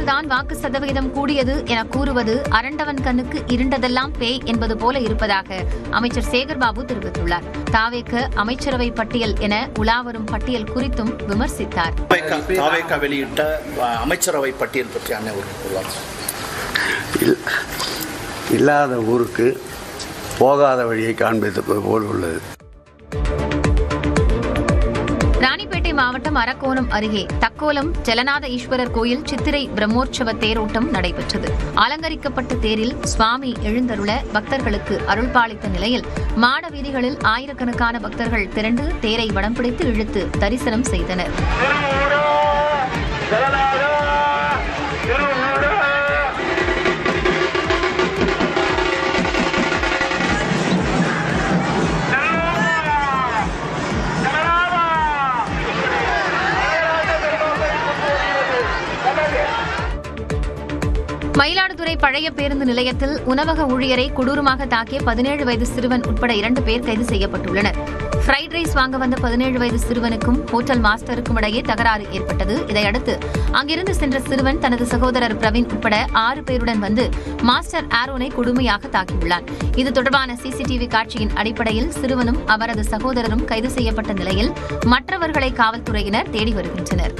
தான் வாக்கு சதவிகிதம் கூடியது என கூறுவது அரண்டவன் கண்ணுக்கு இருண்டதெல்லாம் பேய் என்பது போல இருப்பதாக அமைச்சர் சேகர்பாபு தெரிவித்துள்ளார். தாவேக அமைச்சரவை பட்டியல் என உலாவரும் பட்டியல் குறித்தும் விமர்சித்தார். வெளியிட்ட அமைச்சரவை பட்டியல் பற்றி இல்லாத ஊருக்கு போகாத வழியை காண்பிப்பது போல் உள்ளது. ராணிப்பேட்டை மாவட்டம் அரக்கோணம் அருகே தக்கோலம் ஜலநாத ஈஸ்வரர் கோயில் சித்திரை பிரம்மோற்சவ தேரோட்டம் நடைபெற்றது. அலங்கரிக்கப்பட்ட தேரில் சுவாமி எழுந்தருள பக்தர்களுக்கு அருள்பாலித்த நிலையில் மாட வீதிகளில் ஆயிரக்கணக்கான பக்தர்கள் திரண்டு தேரை வடம் பிடித்து இழுத்து தரிசனம் செய்தனர். மயிலாடுதுறை பழைய பேருந்து நிலையத்தில் உணவக ஊழியரை கொடூரமாக தாக்கிய 17 வயது சிறுவன் உட்பட 2 பேர் கைது செய்யப்பட்டுள்ளனர். ஃப்ரைட் ரைஸ் வாங்க வந்த 17 வயது சிறுவனுக்கும் ஹோட்டல் மாஸ்டருக்கும் இடையே தகராறு ஏற்பட்டது. இதையடுத்து அங்கிருந்து சென்ற சிறுவன் தனது சகோதரர் பிரவீன் உட்பட 6 பேருடன் வந்து மாஸ்டர் ஆரோனை கொடுமையாக தாக்கியுள்ளார். இது தொடர்பான சிசிடிவி காட்சியின் அடிப்படையில் சிறுவனும் அவரது சகோதரரும் கைது செய்யப்பட்ட நிலையில் மற்றவர்களை காவல்துறையினர் தேடி வருகின்றனர்.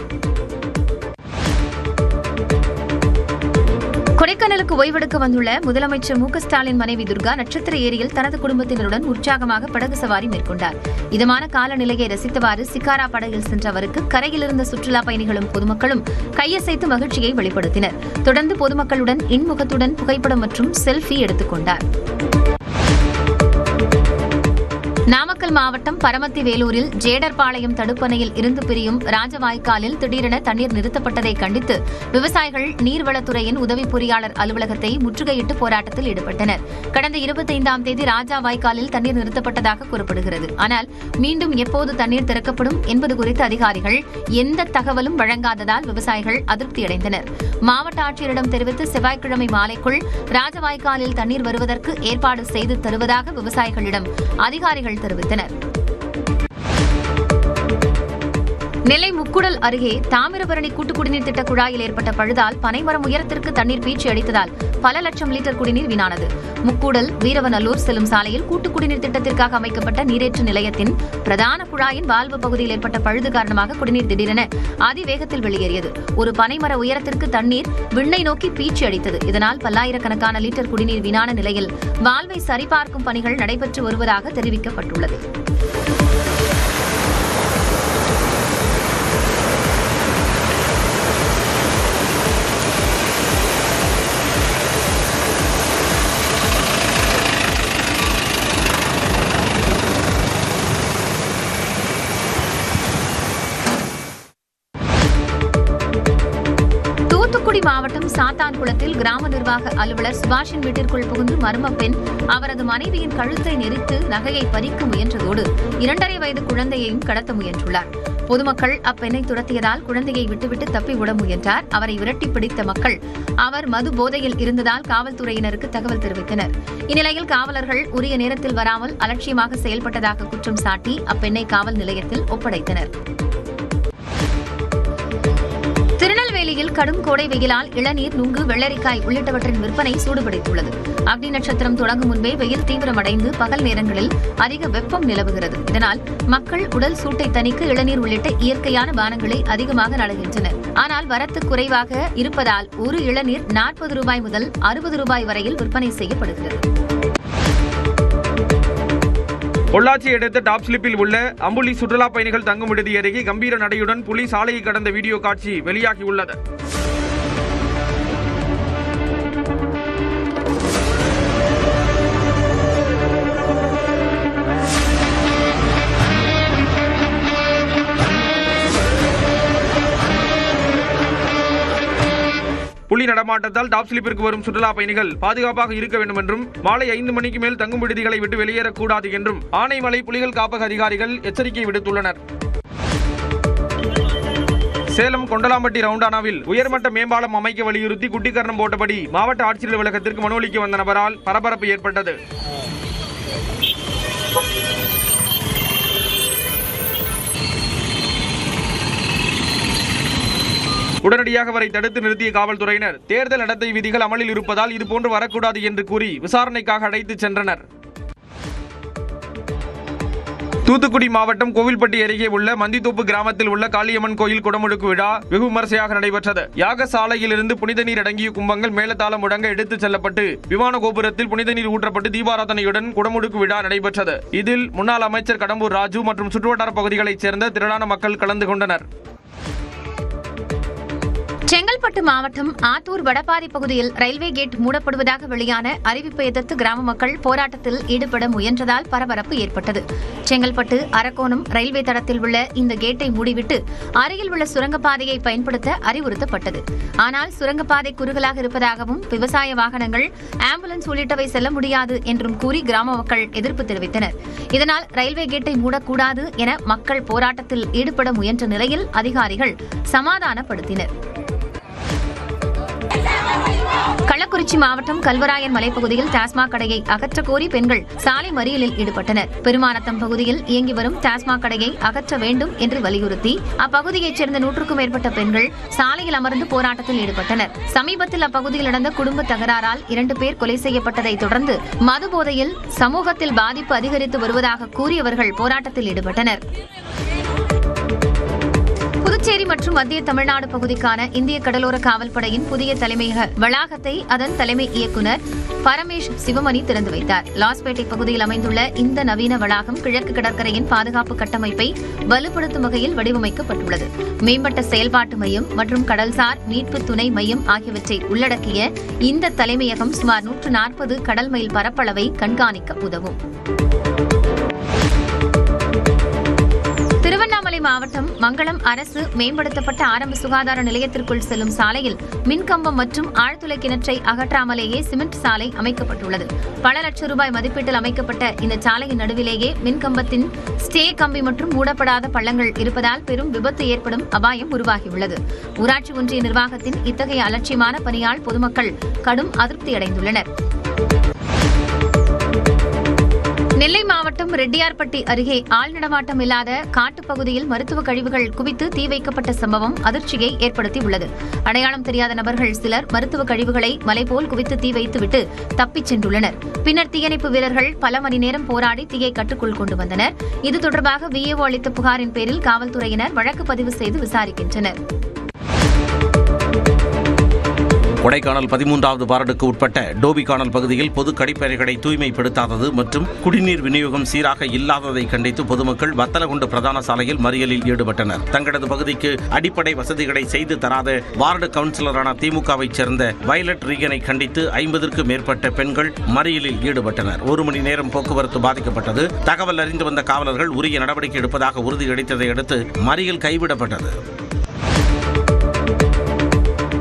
கொடைக்கானலுக்கு ஓய்வெடுக்க வந்துள்ள முதலமைச்சர் மு க ஸ்டாலின் மனைவி துர்கா நட்சத்திர ஏரியில் தனது குடும்பத்தினருடன் உற்சாகமாக படகு சவாரி மேற்கொண்டார். இதமான காலநிலையை ரசித்தவாறு சிக்காரா படகில் சென்ற அவருக்கு கரையில் இருந்த சுற்றுலா பயணிகளும் பொதுமக்களும் கையசைத்து மகிழ்ச்சியை வெளிப்படுத்தினர். தொடர்ந்து பொதுமக்களுடன் இன்முகத்துடன் புகைப்படம் மற்றும் செல்ஃபி எடுத்துக் கொண்டார். நாமக்கல் மாவட்டம் பரமத்தி வேலூரில் ஜேடர்பாளையம் தடுப்பணையில் இருந்து பிரியும் ராஜவாய்க்காலில் திடீரென தண்ணீர் நிறுத்தப்பட்டதை கண்டித்து விவசாயிகள் நீர்வளத்துறையின் உதவி பொறியாளர் அலுவலகத்தை முற்றுகையிட்டு போராட்டத்தில் ஈடுபட்டனர். கடந்த 25ஆம் தேதி ராஜாவாய்க்காலில் தண்ணீர் நிறுத்தப்பட்டதாக கூறப்படுகிறது. ஆனால் மீண்டும் எப்போது தண்ணீர் திறக்கப்படும் என்பது குறித்து அதிகாரிகள் எந்த தகவலும் வழங்காததால் விவசாயிகள் அதிருப்தியடைந்தனர். மாவட்ட ஆட்சியரிடம் தெரிவித்து செவ்வாய்க்கிழமை மாலைக்குள் ராஜவாய்க்காலில் தண்ணீர் வருவதற்கு ஏற்பாடு செய்து தருவதாக விவசாயிகளிடம் அதிகாரிகள் தெரிவித்தனர். நெல்லை முக்குடல் அருகே தாமிரபரணி கூட்டுக்குடிநீர் திட்ட குழாயில் ஏற்பட்ட பழுதால் பனைமரம் உயரத்திற்கு தண்ணீர் பீச்சி அடித்ததால் பல லட்சம் லிட்டர் குடிநீர் வீணானது. முக்கூடல் வீரவநல்லூர் செல்லும் சாலையில் கூட்டுக்குடிநீர் திட்டத்திற்காக அமைக்கப்பட்ட நீரேற்று நிலையத்தின் பிரதான குழாயின் வால்வு பகுதியில் ஏற்பட்ட பழுது காரணமாக குடிநீர் திடீரென அதிவேகத்தில் வெளியேறியது. ஒரு பனைமர உயரத்திற்கு தண்ணீர் விண்ணை நோக்கி பீச்சி அடித்தது. இதனால் பல்லாயிரக்கணக்கான லிட்டர் குடிநீர் வீணான நிலையில் வால்வை சரிபார்க்கும் பணிகள் நடைபெற்று வருவதாக தெரிவிக்கப்பட்டுள்ளது. தூத்துக்குடி மாவட்டம் சாத்தான்குளத்தில் கிராம நிர்வாக அலுவலர் சுபாஷின் வீட்டிற்குள் புகுந்து மர்ம பெண் அவரது மனைவியின் கழுத்தை நெரித்து நகையை பறிக்க முயன்றதோடு 2.5 வயது குழந்தையையும் கடத்த முயன்றுள்ளார். பொதுமக்கள் அப்பெண்ணை துரத்தியதால் குழந்தையை விட்டுவிட்டு தப்பிவிட முயன்றார். அவரை விரட்டி பிடித்த மக்கள் அவர் மது போதையில் இருந்ததால் காவல்துறையினருக்கு தகவல் தெரிவித்தனர். இந்நிலையில் காவலர்கள் உரிய நேரத்தில் வராமல் அலட்சியமாக செயல்பட்டதாக குற்றம் சாட்டி அப்பெண்ணை காவல் நிலையத்தில் ஒப்படைத்தனர். திருநெல்வேலியில் கடும் கோடை வெயிலால் இளநீர், நுங்கு, வெள்ளரிக்காய் உள்ளிட்டவற்றின் விற்பனை சூடுபிடித்துள்ளது. அக்னி நட்சத்திரம் தொடங்கும் முன்பே வெயில் தீவிரமடைந்து பகல் நேரங்களில் அதிக வெப்பம் நிலவுகிறது. இதனால் மக்கள் உடல் சூட்டை தணிக்க இளநீர் உள்ளிட்ட இயற்கையான பானங்களை அதிகமாக நாடுகின்றனர். ஆனால் வரத்து குறைவாக இருப்பதால் ஒரு இளநீர் 40 ரூபாய் முதல் 60 ரூபாய் வரையில் விற்பனை செய்யப்படுகிறது. பொள்ளாச்சி அடுத்த டாப் ஸ்லிப்பில் உள்ள அம்புலி சுற்றுலா பயணிகள் தங்கும் விடுதி அருகே கம்பீர நடையுடன் புலி சாலையை கடந்த வீடியோ காட்சி வெளியாகியுள்ளது. புலி நடமாட்டத்தால் டாப் ஸ்லிப்பிற்கு வரும் சுற்றுலா பயணிகள் பாதுகாப்பாக இருக்க வேண்டும் என்றும் மாலை 5 மணிக்கு மேல் தங்கும் விடுதிகளை விட்டு வெளியேறக்கூடாது என்றும் ஆனைமலை புலிகள் காப்பக அதிகாரிகள் எச்சரிக்கை விடுத்துள்ளனர். சேலம் கொண்டலாம்பட்டி ரவுண்டானாவில் உயர்மட்ட மேம்பாலம் அமைக்க வலியுறுத்தி குட்டிக்கரணம் போட்டபடி மாவட்ட ஆட்சியர் அலுவலகத்திற்கு மனு அளிக்க வந்த நபரால் பரபரப்பு ஏற்பட்டது. உடனடியாக அவரை தடுத்து நிறுத்திய காவல்துறையினர் தேர்தல் நடத்தை விதிகள் அமலில் இருப்பதால் இதுபோன்று வரக்கூடாது என்று கூறி விசாரணைக்காக அழைத்துச் சென்றனர். தூத்துக்குடி மாவட்டம் கோவில்பட்டி அருகே உள்ள மந்தித்தோப்பு கிராமத்தில் உள்ள காளியம்மன் கோயில் குடமுழுக்கு விழா வெகு விமர்சையாக நடைபெற்றது. யாகசாலையிலிருந்து புனித நீர் அடங்கிய கும்பங்கள் மேலதாளம் முழங்க எடுத்துச் செல்லப்பட்டு விமான கோபுரத்தில் புனித நீர் ஊற்றப்பட்டு தீபாராதனையுடன் குடமுழுக்கு விழா நடைபெற்றது. இதில் முன்னாள் அமைச்சர் கடம்பூர் ராஜு மற்றும் சுற்றுவட்டார பகுதிகளைச் சேர்ந்த திரளான மக்கள் கலந்து கொண்டனர். செங்கல்பட்டு மாவட்டம் ஆத்தூர் வடபாதி பகுதியில் ரயில்வே கேட் மூடப்படுவதாக வெளியான அறிவிப்பை எதிர்த்து கிராம மக்கள் போராட்டத்தில் ஈடுபட முயன்றதால் பரபரப்பு ஏற்பட்டது. செங்கல்பட்டு அரக்கோணம் ரயில்வே தடத்தில் உள்ள இந்த கேட்டை மூடிவிட்டு அருகில் உள்ள சுரங்கப்பாதையை பயன்படுத்த அறிவுறுத்தப்பட்டது. ஆனால் சுரங்கப்பாதை குறுகலாக இருப்பதாகவும் விவசாய வாகனங்கள், ஆம்புலன்ஸ் உள்ளிட்டவை செல்ல முடியாது என்றும் கூறி கிராம மக்கள் எதிர்ப்பு தெரிவித்தனர். இதனால் ரயில்வே கேட்டை மூடக்கூடாது என மக்கள் போராட்டத்தில் ஈடுபட முயன்ற நிலையில் அதிகாரிகள் சமாதானப்படுத்தினர். கள்ளக்குறிச்சி மாவட்டம் கல்வராயன் மலைப்பகுதியில் டாஸ்மாக் கடையை அகற்ற கோரி பெண்கள் சாலை மறியலில் ஈடுபட்டனர். பெருமாநத்தம் பகுதியில் இயங்கி வரும் டாஸ்மாக் கடையை அகற்ற வேண்டும் என்று வலியுறுத்தி அப்பகுதியைச் சேர்ந்த 100க்கும் மேற்பட்ட பெண்கள் சாலையில் அமர்ந்து போராட்டத்தில் ஈடுபட்டனர். சமீபத்தில் அப்பகுதியில் நடந்த குடும்ப தகராறால் 2 பேர் கொலை செய்யப்பட்டதை தொடர்ந்து மது போதையில் சமூகத்தில் பாதிப்பு அதிகரித்து வருவதாக கூறியவர்கள் போராட்டத்தில் ஈடுபட்டனர். புதுச்சேரி மற்றும் மத்திய தமிழ்நாடு பகுதிக்கான இந்திய கடலோர காவல்படையின் புதிய தலைமையக வளாகத்தை அதன் தலைமை இயக்குநர் பரமேஷ் சிவமணி திறந்து வைத்தார். லாஸ்பேட்டை பகுதியில் அமைந்துள்ள இந்த நவீன வளாகம் கிழக்கு கடற்கரையின் பாதுகாப்பு கட்டமைப்பை வலுப்படுத்தும் வகையில் வடிவமைக்கப்பட்டுள்ளது. மேம்பட்ட செயல்பாட்டு மையம் மற்றும் கடல்சார் மீட்பு துணை மையம் ஆகியவற்றை உள்ளடக்கிய இந்த தலைமையகம் சுமார் 140 கடல் மைல் பரப்பளவை கண்காணிக்க உதவும். திருவண்ணாமலை மாவட்டம் மங்களம் அரசு மேம்படுத்தப்பட்ட ஆரம்ப சுகாதார நிலையத்திற்குள் செல்லும் சாலையில் மின்கம்பம் மற்றும் ஆழ்துளை கிணற்றை அகற்றாமலேயே சிமெண்ட் சாலை அமைக்கப்பட்டுள்ளது. பல லட்சம் ரூபாய் மதிப்பீட்டில் அமைக்கப்பட்ட இந்த சாலையின் நடுவிலேயே மின்கம்பத்தின் ஸ்டே கம்பி மற்றும் மூடப்படாத பள்ளங்கள் இருப்பதால் பெரும் விபத்து ஏற்படும் அபாயம் உருவாகியுள்ளது. ஊராட்சி ஒன்றிய நிர்வாகத்தின் இத்தகைய அலட்சியமான பணியால் பொதுமக்கள் கடும் அதிருப்தியடைந்துள்ளனர். நெல்லை மாவட்டம் ரெட்டியார்பட்டி அருகே ஆள் நடமாட்டம் இல்லாத காட்டுப்பகுதியில் மருத்துவ கழிவுகள் குவித்து தீ வைக்கப்பட்ட சம்பவம் அதிர்ச்சியை ஏற்படுத்தியுள்ளது. அடையாளம் தெரியாத நபர்கள் சிலர் மருத்துவ கழிவுகளை மலைபோல் குவித்து தீ வைத்துவிட்டு தப்பிச் சென்றுள்ளனர். பின்னர் தீயணைப்பு வீரர்கள் பல மணி நேரம் போராடி தீயை கட்டுக்குள் கொண்டு வந்தனர். இது தொடர்பாக விஏஓ அளித்த புகாரின் பேரில் காவல்துறையினர் வழக்கு பதிவு செய்து விசாரிக்கின்றனர். கொடைக்கானல் 13வது வார்டுக்கு உட்பட்ட டோபிகானல் பகுதியில் பொது கழிப்பறைகளை தூய்மைப்படுத்தாதது மற்றும் குடிநீர் விநியோகம் சீராக இல்லாததை கண்டித்து பொதுமக்கள் வத்தலகுண்டு பிரதான சாலையில் மறியலில் ஈடுபட்டனர். தங்களது பகுதிக்கு அடிப்படை வசதிகளை செய்து தராத வார்டு கவுன்சிலரான திமுகவைச் சேர்ந்த வயலட் ரீகனை கண்டித்து 50க்கும் மேற்பட்ட பெண்கள் மறியலில் ஈடுபட்டனர். 1 மணி நேரம் போக்குவரத்து பாதிக்கப்பட்டது. தகவல் அறிந்து வந்த காவலர்கள் உரிய நடவடிக்கை எடுப்பதாக உறுதியளித்ததை அடுத்து மறியல் கைவிடப்பட்டது.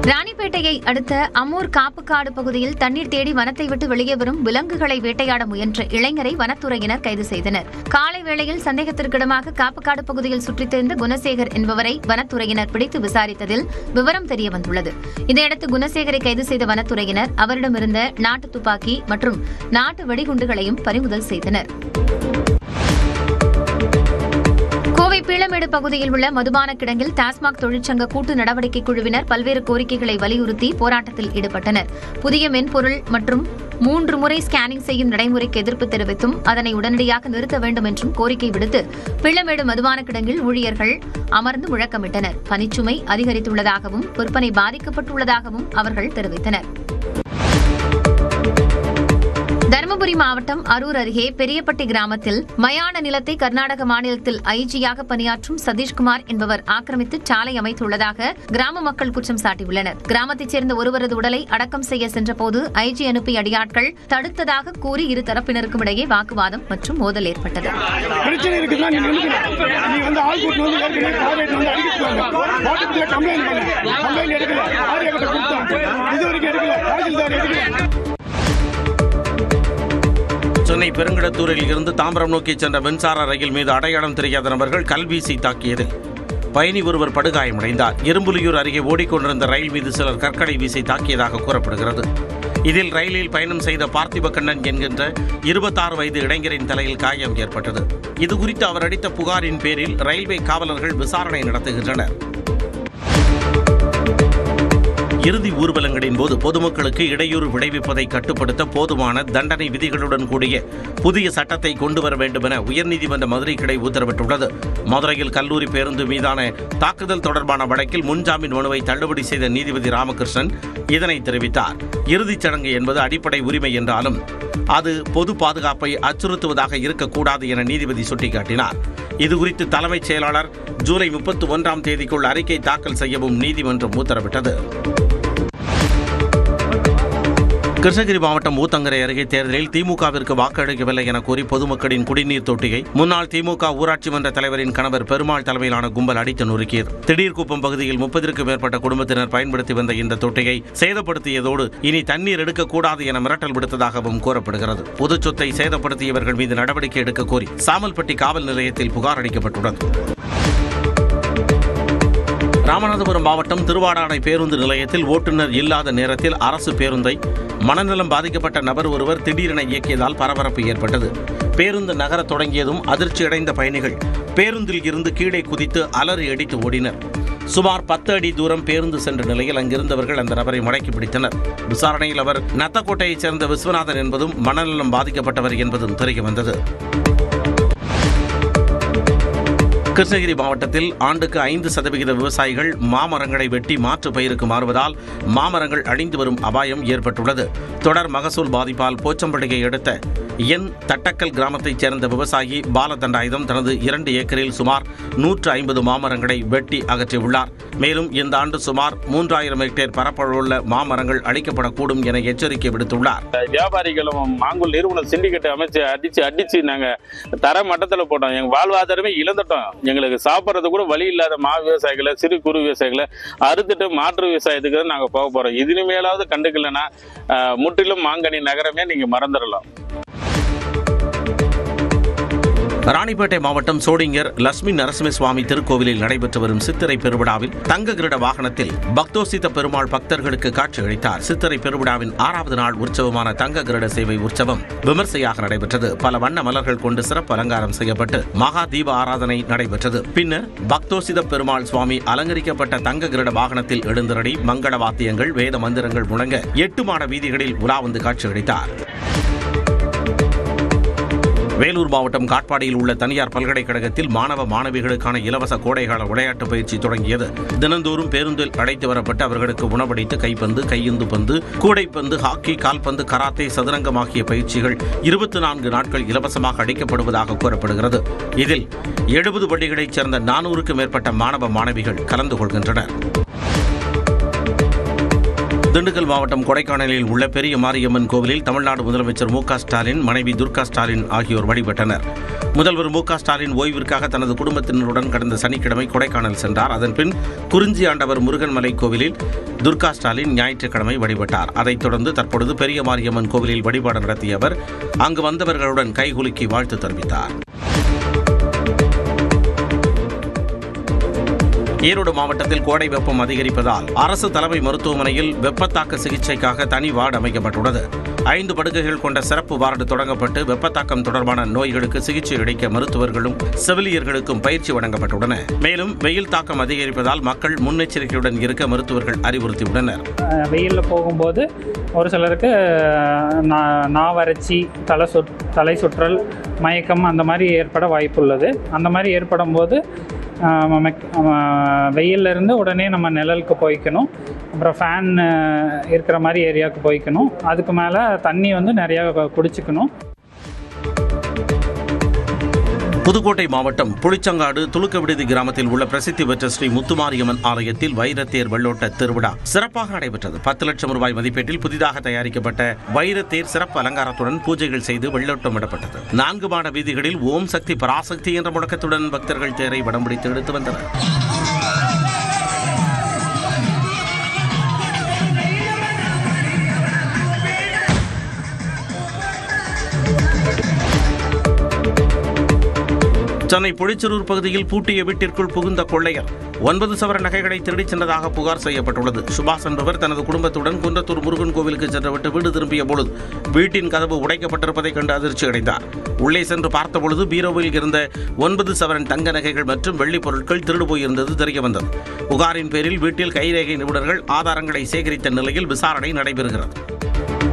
ராணிப்பேட்டையை அடுத்த அம்மூர் காப்புக்காடு பகுதியில் தண்ணீர் தேடி வனத்தை விட்டு வெளியே வரும் விலங்குகளை வேட்டையாட முயன்ற இளைஞரை வனத்துறையினர் கைது செய்தனர். காலை வேளையில் சந்தேகத்திற்கிடமாக காப்புக்காடு பகுதியில் சுற்றித் திரிந்த குணசேகர் என்பவரை வனத்துறையினர் பிடித்து விசாரித்ததில் விவரம் தெரியவந்துள்ளது. இதையடுத்து குணசேகரை கைது செய்த வனத்துறையினர் அவரிடமிருந்த நாட்டு துப்பாக்கி மற்றும் நாட்டு வெடிகுண்டுகளையும் பறிமுதல் செய்தனர். கோவை பீளமேடு பகுதியில் உள்ள மதுபான கிடங்கில் டாஸ்மாக் தொழிற்சங்க கூட்டு நடவடிக்கை குழுவினர் பல்வேறு கோரிக்கைகளை வலியுறுத்தி போராட்டத்தில் ஈடுபட்டனர். புதிய மென்பொருள் மற்றும் 3 முறை ஸ்கேனிங் செய்யும் நடைமுறைக்கு எதிர்ப்பு தெரிவித்தும் அதனை உடனடியாக நிறுத்த வேண்டும் என்றும் கோரிக்கை விடுத்து பீளமேடு மதுபான கிடங்கில் ஊழியர்கள் அமர்ந்து முழக்கமிட்டனர். பணிச்சுமை அதிகரித்துள்ளதாகவும் விற்பனை பாதிக்கப்பட்டுள்ளதாகவும் அவர்கள் தெரிவித்தனர். தருமபுரி மாவட்டம் அரூர் அருகே பெரியப்பட்டி கிராமத்தில் மயான நிலத்தை கர்நாடக மாநிலத்தில் ஐஜியாக பணியாற்றும் சதீஷ்குமார் என்பவர் ஆக்கிரமித்து சாலை அமைத்துள்ளதாக கிராம மக்கள் குற்றம் சாட்டியுள்ளனர். கிராமத்தைச் சேர்ந்த ஒருவரது உடலை அடக்கம் செய்ய சென்றபோது ஐஜி அனுப்பிய அடியாட்கள் தடுத்ததாக கூறி இரு தரப்பினருக்கும் இடையே வாக்குவாதம் மற்றும் மோதல் ஏற்பட்டது. சென்னை பெருங்கடத்தூரில் இருந்து தாம்பரம் நோக்கி சென்ற மின்சார ரயில் மீது அடையாளம் தெரியாத நபர்கள் கல்வீசி தாக்கியதில் பயணி ஒருவர் படுகாயமடைந்தார். எறும்புலியூர் அருகே ஓடிக்கொண்டிருந்த ரயில் மீது சிலர் கற்களை வீசி தாக்கியதாக கூறப்படுகிறது. இதில் ரயிலில் பயணம் செய்த பார்த்திப கண்ணன் என்கின்ற 26 வயது இளைஞரின் தலையில் காயம் ஏற்பட்டது. இதுகுறித்து அவர் அளித்த புகாரின் பேரில் ரயில்வே காவலர்கள் விசாரணை நடத்துகின்றனர். இறுதி ஊர்வலங்களின் போது பொதுமக்களுக்கு இடையூறு விளைவிப்பதை கட்டுப்படுத்த போதுமான தண்டனை விதிகளுடன் கூடிய புதிய சட்டத்தை கொண்டு வர வேண்டும் என உயர்நீதிமன்ற மதுரை கிளை உத்தரவிட்டுள்ளது. மதுரையில் கல்லூரி பேருந்து மீதான தாக்குதல் தொடர்பான வழக்கில் முன்ஜாமீன் மனுவை தள்ளுபடி செய்த நீதிபதி ராமகிருஷ்ணன் இதனை தெரிவித்தார். இறுதிச் சடங்கு என்பது அடிப்படை உரிமை என்றாலும் அது பொது பாதுகாப்பை அச்சுறுத்துவதாக இருக்கக்கூடாது என நீதிபதி சுட்டிக்காட்டினார். இதுகுறித்து தலைமைச் செயலாளர் ஜூலை 31ஆம் தேதிக்குள் அறிக்கை தாக்கல் செய்யவும் நீதிமன்றம் உத்தரவிட்டது. கிருஷ்ணகிரி மாவட்டம் ஊத்தங்கரை அருகே தேர்தலில் திமுகவிற்கு வாக்களிக்கவில்லை என கூறி பொதுமக்களின் குடிநீர் தொட்டியை முன்னாள் திமுக ஊராட்சி மன்ற தலைவரின் கணவர் பெருமாள் தலைமையிலான கும்பல் அடித்து நொறுக்கியது. திடீர்குப்பம் பகுதியில் 30க்கும் மேற்பட்ட குடும்பத்தினர் பயன்படுத்தி வந்த இந்த தொட்டியை சேதப்படுத்தியதோடு இனி தண்ணீர் எடுக்கக்கூடாது என மிரட்டல் விடுத்ததாகவும் கூறப்படுகிறது. பொது சொத்தை சேதப்படுத்தியவர்கள் மீது நடவடிக்கை எடுக்க கோரி சாமல்பட்டி காவல் நிலையத்தில் புகார் அளிக்கப்பட்டுள்ளது. ராமநாதபுரம் மாவட்டம் திருவாடானை பேருந்து நிலையத்தில் ஓட்டுநர் இல்லாத நேரத்தில் அரசு பேருந்தை மனநலம் பாதிக்கப்பட்ட நபர் ஒருவர் திடீரென இயக்கியதால் பரபரப்பு ஏற்பட்டது. பேருந்து நகரத் தொடங்கியதும் அதிர்ச்சியடைந்த பயணிகள் பேருந்தில் இருந்து கீழே குதித்து அலறி அடித்து ஓடினர். சுமார் 10 அடி தூரம் பேருந்து சென்ற நிலையில் அங்கிருந்தவர்கள் அந்த நபரை மடக்கி பிடித்தனர். விசாரணையில் அவர் நத்தக்கோட்டையைச் சேர்ந்த விஸ்வநாதன் என்பதும் மனநலம் பாதிக்கப்பட்டவர் என்பதும் தெரியவந்தது. கிருஷ்ணகிரி மாவட்டத்தில் ஆண்டுக்கு 5% விவசாயிகள் மாமரங்களை வெட்டி மாற்று பயிருக்கு மாறுவதால் மாமரங்கள் அழிந்து வரும் அபாயம் ஏற்பட்டுள்ளது. தொடர் மகசூல் பாதிப்பால் போச்சம்பள்ளியை அடுத்த என் தட்டக்கல் கிராமத்தைச் சேர்ந்த விவசாயி பாலதண்டாயுதம் தனது 2 ஏக்கரில் சுமார் 150 மாமரங்களை வெட்டி அகற்றியுள்ளார். மேலும் இந்த ஆண்டு சுமார் 3000 ஹெக்டேர் பரப்பளவுள்ள மாமரங்கள் அழிக்கப்படக்கூடும் என எச்சரிக்கை விடுத்துள்ளார். வியாபாரிகளும் மாங்குள் நிறுவனம் சிண்டிகேட் அமைச்சு அடிச்சு நாங்க தர மட்டத்தில் போட்டோம். எங்க வாழ்வாதாரமே இழந்துட்டோம். எங்களுக்கு சாப்பிட்றது கூட வழி இல்லாத விவசாயிகளை, சிறு குறு விவசாயிகளை அறுத்துட்டு மாற்று விவசாயத்துக்கு நாங்க போக போறோம். இதுக்கு மேலாவது கண்டுக்கலன்னா முற்றிலும் மாங்கனி நகரமே நீங்க மறந்துடலாம். ராணிப்பேட்டை மாவட்டம் சோடிங்கர் லட்சுமி நரசிம்மசுவாமி திருக்கோவிலில் நடைபெற்று வரும் சித்திரை பெருவிழாவில் தங்க கிரீட வாகனத்தில் பக்தோசித பெருமாள் பக்தர்களுக்கு காட்சி அளித்தார். சித்திரை பெருவிழாவின் 6வது நாள் உற்சவமான தங்க கிரீட சேவை உற்சவம் விமர்சையாக நடைபெற்றது. பல வண்ண மலர்கள் கொண்டு சிறப்பு அலங்காரம் செய்யப்பட்டு மகா தீப ஆராதனை நடைபெற்றது. பின்னர் பக்தோசித பெருமாள் சுவாமி அலங்கரிக்கப்பட்ட தங்க கிரீட வாகனத்தில் எழுந்தருளி மங்கள வாத்தியங்கள், வேத மந்திரங்கள் முழங்க 8 மாட வீதிகளில் உலா வந்து காட்சி அளித்தார். வேலூர் மாவட்டம் காட்பாடியில் உள்ள தனியார் பல்கலைக்கழகத்தில் மாணவ மாணவிகளுக்கான இலவச கோடைகால விளையாட்டு பயிற்சி தொடங்கியது. தினந்தோறும் பேருந்தில் அழைத்து வரப்பட்டு அவர்களுக்கு உணவளித்து கைப்பந்து, கையுந்து பந்து, கூடைப்பந்து, ஹாக்கி, கால்பந்து, கராத்தே, சதுரங்கம் ஆகிய பயிற்சிகள் 24 நாட்கள் இலவசமாக அளிக்கப்படுவதாக கூறப்படுகிறது. இதில் 70 பள்ளிகளைச் சேர்ந்த 400க்கும் மேற்பட்ட மாணவ மாணவிகள் கலந்து கொள்கின்றனர். திண்டுக்கல் மாவட்டம் கொடைக்கானலில் உள்ள பெரிய மாரியம்மன் கோவிலில் தமிழ்நாடு முதலமைச்சர் மு.க. ஸ்டாலின், மனைவி துர்கா ஸ்டாலின் ஆகியோர் வழிபட்டனர். முதல்வர் மு.க. ஸ்டாலின் ஓய்விற்காக தனது குடும்பத்தினருடன் கடந்த சனிக்கிழமை கொடைக்கானல் சென்றார். அதன்பின் குறிஞ்சி ஆண்டவர் முருகன்மலை கோவிலில் துர்கா ஸ்டாலின் ஞாயிற்றுக்கிழமை வழிபட்டார். அதைத் தொடர்ந்து தற்பொழுது பெரிய மாரியம்மன் கோவிலில் வழிபாடு நடத்திய அவர் அங்கு வந்தவர்களுடன் கைகுலுக்கி வாழ்த்து தெரிவித்தார். ஈரோடு மாவட்டத்தில் கோடை வெப்பம் அதிகரிப்பதால் அரசு தலைமை மருத்துவமனையில் வெப்பத்தாக்க சிகிச்சைக்காக தனி வார்டு அமைக்கப்பட்டுள்ளது. 5 படுக்கைகள் கொண்ட சிறப்பு வார்டு தொடங்கப்பட்டு வெப்பத்தாக்கம் தொடர்பான நோய்களுக்கு சிகிச்சை அளிக்க மருத்துவர்களும் செவிலியர்களுக்கும் பயிற்சி வழங்கப்பட்டுள்ளன. மேலும் வெயில் தாக்கம் அதிகரிப்பதால் மக்கள் முன்னெச்சரிக்கையுடன் இருக்க மருத்துவர்கள் அறிவுறுத்தியுள்ளனர். வெயிலில் போகும்போது ஒரு சிலருக்கு நாவறட்சி, தலை சுற்றல், மயக்கம் அந்த மாதிரி ஏற்பட வாய்ப்புள்ளது. அந்த மாதிரி ஏற்படும் போது வெயிலில் இருந்து உடனே நம்ம நிழலுக்கு போய்க்கணும். அப்புறம் ஃபேன் இருக்கிற மாதிரி ஏரியாவுக்கு போய்க்கணும். அதுக்கு மேலே தண்ணி நிறையா குடிச்சுக்கணும். புதுக்கோட்டை மாவட்டம் புளிச்சங்காடு துலுக்க விடுதி கிராமத்தில் உள்ள பிரசித்தி பெற்ற ஸ்ரீ முத்துமாரியம்மன் ஆலயத்தில் வைரத்தேர் வெள்ளோட்ட திருவிழா சிறப்பாக நடைபெற்றது. 10 லட்சம் ரூபாய் மதிப்பீட்டில் புதிதாக தயாரிக்கப்பட்ட வைரத்தேர் சிறப்பு அலங்காரத்துடன் பூஜைகள் செய்து வெள்ளோட்டம் விடப்பட்டது. 4 மாட வீதிகளில் ஓம் சக்தி பராசக்தி என்ற முழக்கத்துடன் பக்தர்கள் தேரை வடம் பிடித்து எடுத்து வந்தனர். சென்னை புளிச்சலூர் பகுதியில் பூட்டிய வீட்டிற்குள் புகுந்த கொள்ளையர் 9 சவர நகைகளை திருடிச் சென்றதாக புகார் செய்யப்பட்டுள்ளது. சுபாஷ் என்பவர் தனது குடும்பத்துடன் குன்றத்தூர் முருகன் கோவிலுக்கு சென்றுவிட்டு வீடு திரும்பிய பொழுது வீட்டின் கதவு உடைக்கப்பட்டிருப்பதைக் கண்டு அதிர்ச்சி அடைந்தார். உள்ளே சென்று பார்த்தபொழுது பீரோவில் இருந்த 9 சவரன் தங்க நகைகள் மற்றும் வெள்ளிப் பொருட்கள் திருடு போயிருந்தது தெரியவந்தது. புகாரின் பேரில் வீட்டில் கைரேகை நிபுணர்கள் ஆதாரங்களை சேகரித்த நிலையில் விசாரணை நடைபெறுகிறது.